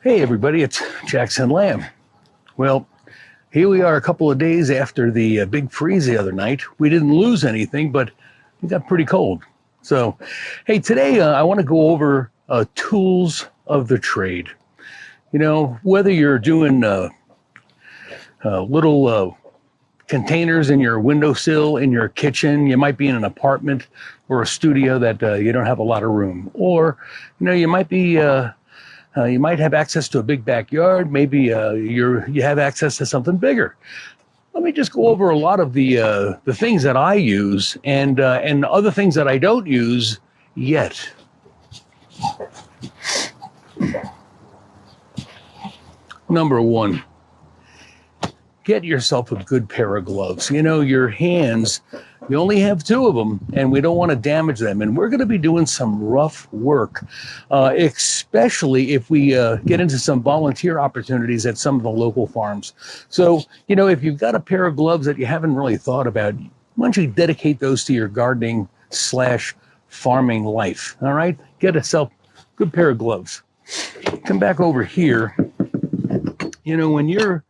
Hey everybody, it's Jackson Lamb. Well, here we are a couple of days after the big freeze the other night. We didn't lose anything, but it got pretty cold. So, hey, today I want to go over tools of the trade. You know, whether you're doing little containers in your windowsill, in your kitchen, you might be in an apartment or a studio that you don't have a lot of room. Or, you know, you might be... you might have access to a big backyard. Maybe you have access to something bigger. Let me just go over a lot of the things that I use and other things that I don't use yet. Number one, get yourself a good pair of gloves. You know, your hands, you only have two of them, and we don't want to damage them. And we're going to be doing some rough work, especially if we get into some volunteer opportunities at some of the local farms. So, you know, if you've got a pair of gloves that you haven't really thought about, why don't you dedicate those to your gardening / farming life, all right? Get yourself a good pair of gloves. Come back over here. You know, when you're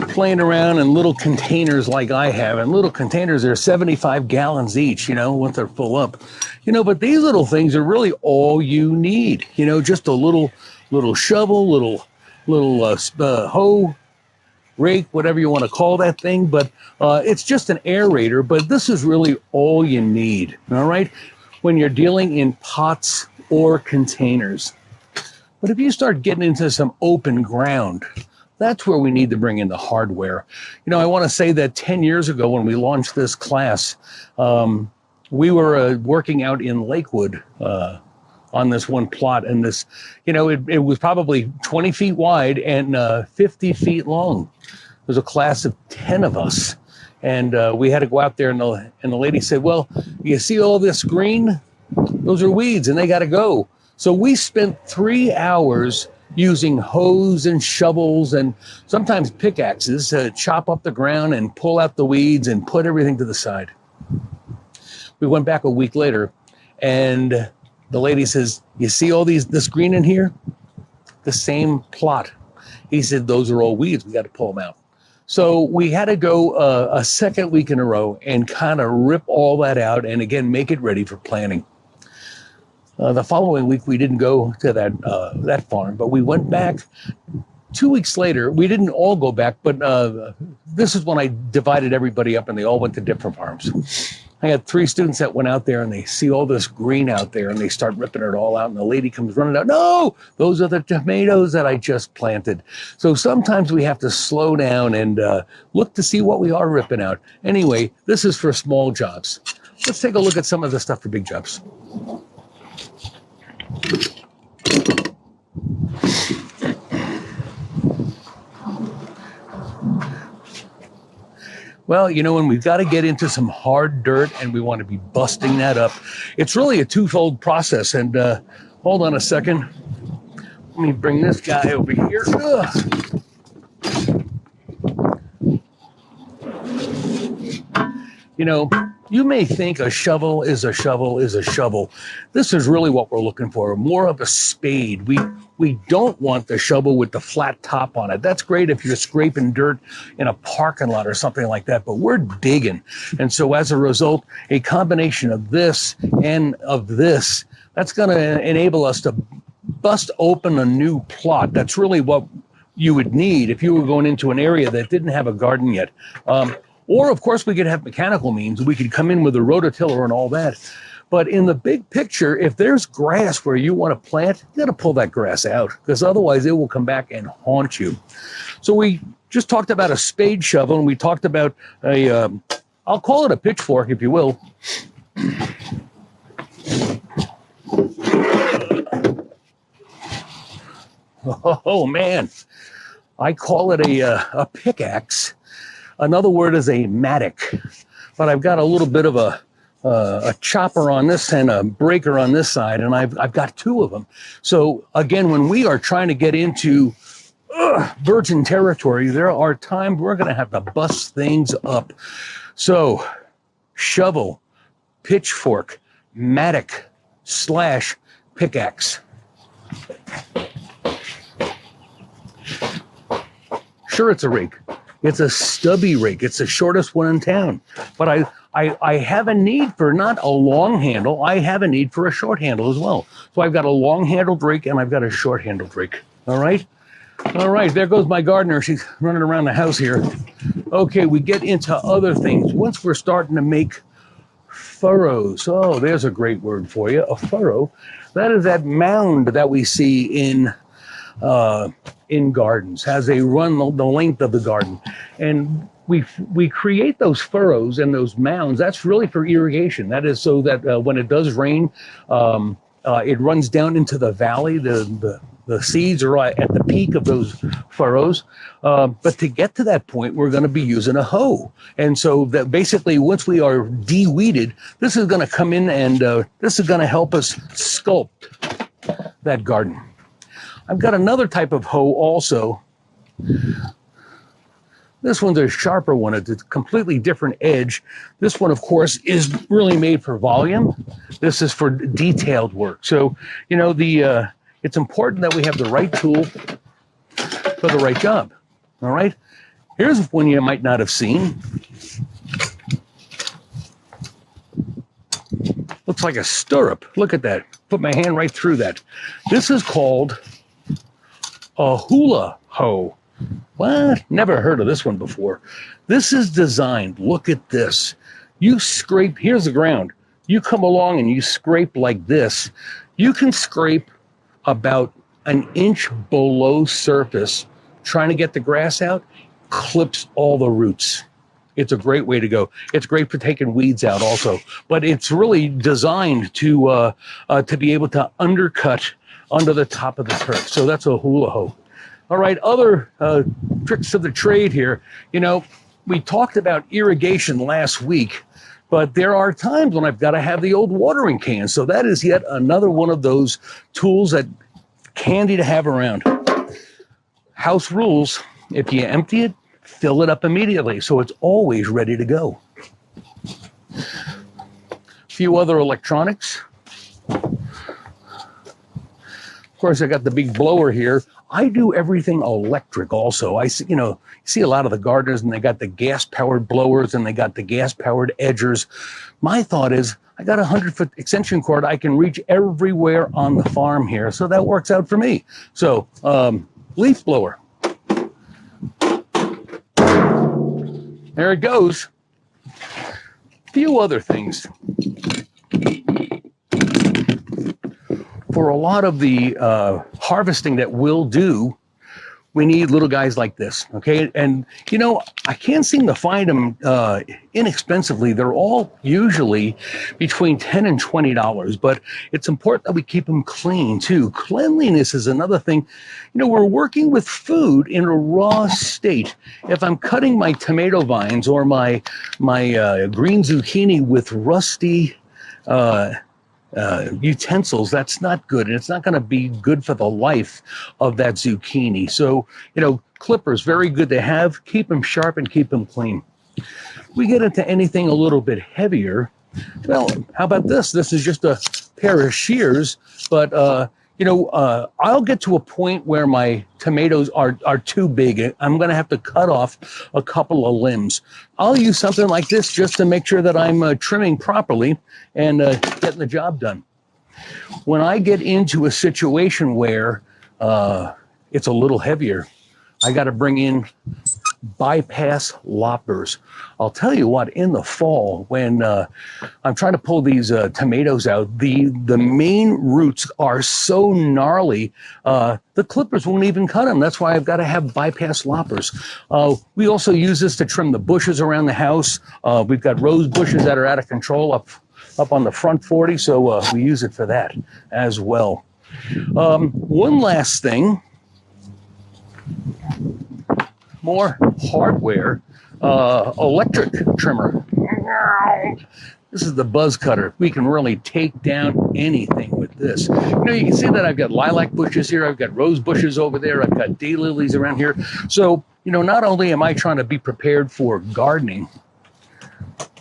playing around in little containers like I have, and little containers are 75 gallons each, you know, once they're full up, you know, but these little things are really all you need, you know, just a little shovel, little hoe, rake, whatever you want to call that thing, but it's just an aerator, but this is really all you need, all right, when you're dealing in pots or containers. But if you start getting into some open ground, that's where we need to bring in the hardware. You know, I want to say that 10 years ago when we launched this class, we were working out in Lakewood on this one plot. And this, you know, it was probably 20 feet wide and 50 feet long. It was a class of 10 of us. And we had to go out there, and the lady said, well, you see all this green? Those are weeds, and they got to go. So we spent 3 hours using hoes and shovels and sometimes pickaxes to chop up the ground and pull out the weeds and put everything to the side. We went back a week later, and the lady says, you see all this green in here? The same plot. He said, those are all weeds. We got to pull them out. So we had to go a second week in a row and kind of rip all that out and, again, make it ready for planting. The following week, we didn't go to that farm, but we went back 2 weeks later. We didn't all go back, but this is when I divided everybody up, and they all went to different farms. I had 3 students that went out there, and they see all this green out there, and they start ripping it all out, and the lady comes running out. No, those are the tomatoes that I just planted. So sometimes we have to slow down and look to see what we are ripping out. Anyway, this is for small jobs. Let's take a look at some of the stuff for big jobs. Well, you know, when we've got to get into some hard dirt and we want to be busting that up, it's really a twofold process. And hold on a second. Let me bring this guy over here. You know, you may think a shovel is a shovel is a shovel. This is really what we're looking for, more of a spade. We don't want the shovel with the flat top on it. That's great if you're scraping dirt in a parking lot or something like that, but we're digging. And so as a result, a combination of this and of this, that's going to enable us to bust open a new plot. That's really what you would need if you were going into an area that didn't have a garden yet. Or, of course, we could have mechanical means. We could come in with a rototiller and all that. But in the big picture, if there's grass where you want to plant, you got to pull that grass out, because otherwise it will come back and haunt you. So we just talked about a spade shovel, and we talked about I'll call it a pitchfork, if you will. Oh, man. I call it a pickaxe. Another word is a mattock, but I've got a little bit of a chopper on this and a breaker on this side, and I've got 2 of them. So again, when we are trying to get into virgin territory, there are times we're going to have to bust things up. So shovel, pitchfork, mattock / pickaxe. Sure, it's a rake. It's a stubby rake. It's the shortest one in town. But I have a need for not a long handle. I have a need for a short handle as well. So I've got a long-handled rake and I've got a short-handled rake. All right? All right, there goes my gardener. She's running around the house here. Okay, we get into other things. Once we're starting to make furrows. Oh, there's a great word for you, a furrow. That is that mound that we see in gardens, has a run the length of the garden. And we create those furrows and those mounds. That's really for irrigation. That is so that when it does rain, it runs down into the valley. The seeds are at the peak of those furrows. But to get to that point, we're going to be using a hoe. And so that basically once we are de-weeded, this is going to come in and this is going to help us sculpt that garden. I've got another type of hoe also. This one's a sharper one. It's a completely different edge. This one, of course, is really made for volume. This is for detailed work. So, you know, it's important that we have the right tool for the right job. All right? Here's one you might not have seen. Looks like a stirrup. Look at that. Put my hand right through that. This is called a Hula Hoe. What? Never heard of this one before. This is designed, look at this. You scrape, here's the ground. You come along and you scrape like this. You can scrape about an inch below surface, trying to get the grass out, clips all the roots. It's a great way to go. It's great for taking weeds out also, but it's really designed to be able to undercut under the top of the turf. So that's a Hula Hoe. All right, other tricks of the trade here. You know, we talked about irrigation last week, but there are times when I've got to have the old watering can. So that is yet another one of those tools that handy to have around. House rules, if you empty it, fill it up immediately so it's always ready to go. A few other electronics. Of course, I got the big blower here. I do everything electric also. I see, see a lot of the gardeners and they got the gas-powered blowers and they got the gas-powered edgers. My thought is, I got a 100-foot extension cord. I can reach everywhere on the farm here, so that works out for me. So, leaf blower. There it goes. A few other things. For a lot of the harvesting that we'll do, we need little guys like this, okay? And, I can't seem to find them inexpensively. They're all usually between $10 and $20, but it's important that we keep them clean, too. Cleanliness is another thing. We're working with food in a raw state. If I'm cutting my tomato vines or my green zucchini with rusty utensils, that's not good, and it's not going to be good for the life of that zucchini. So, clippers, very good to have. Keep them sharp and keep them clean. We get into anything a little bit heavier. Well, how about this? This is just a pair of shears, but I'll get to a point where my tomatoes are too big. I'm going to have to cut off a couple of limbs. I'll use something like this just to make sure that I'm trimming properly and getting the job done. When I get into a situation where it's a little heavier, I got to bring in bypass loppers. I'll tell you what, in the fall, when I'm trying to pull these tomatoes out, the main roots are so gnarly, the clippers won't even cut them. That's why I've got to have bypass loppers. We also use this to trim the bushes around the house. We've got rose bushes that are out of control up on the front 40, so we use it for that as well. One last thing. More hardware, electric trimmer. This is the buzz cutter. We can really take down anything with this. You can see that I've got lilac bushes here. I've got rose bushes over there. I've got daylilies around here. So, not only am I trying to be prepared for gardening,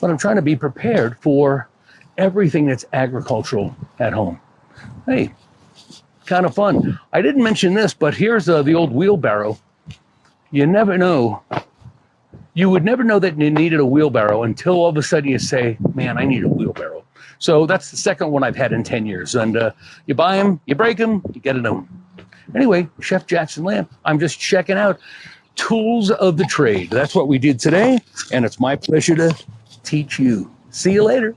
but I'm trying to be prepared for everything that's agricultural at home. Hey, kind of fun. I didn't mention this, but here's the old wheelbarrow. You never know. You would never know that you needed a wheelbarrow until all of a sudden you say, man, I need a wheelbarrow. So that's the second one I've had in 10 years. And you buy them, you break them, you get a new one. Anyway, Chef Jackson Lamb, I'm just checking out tools of the trade. That's what we did today. And it's my pleasure to teach you. See you later.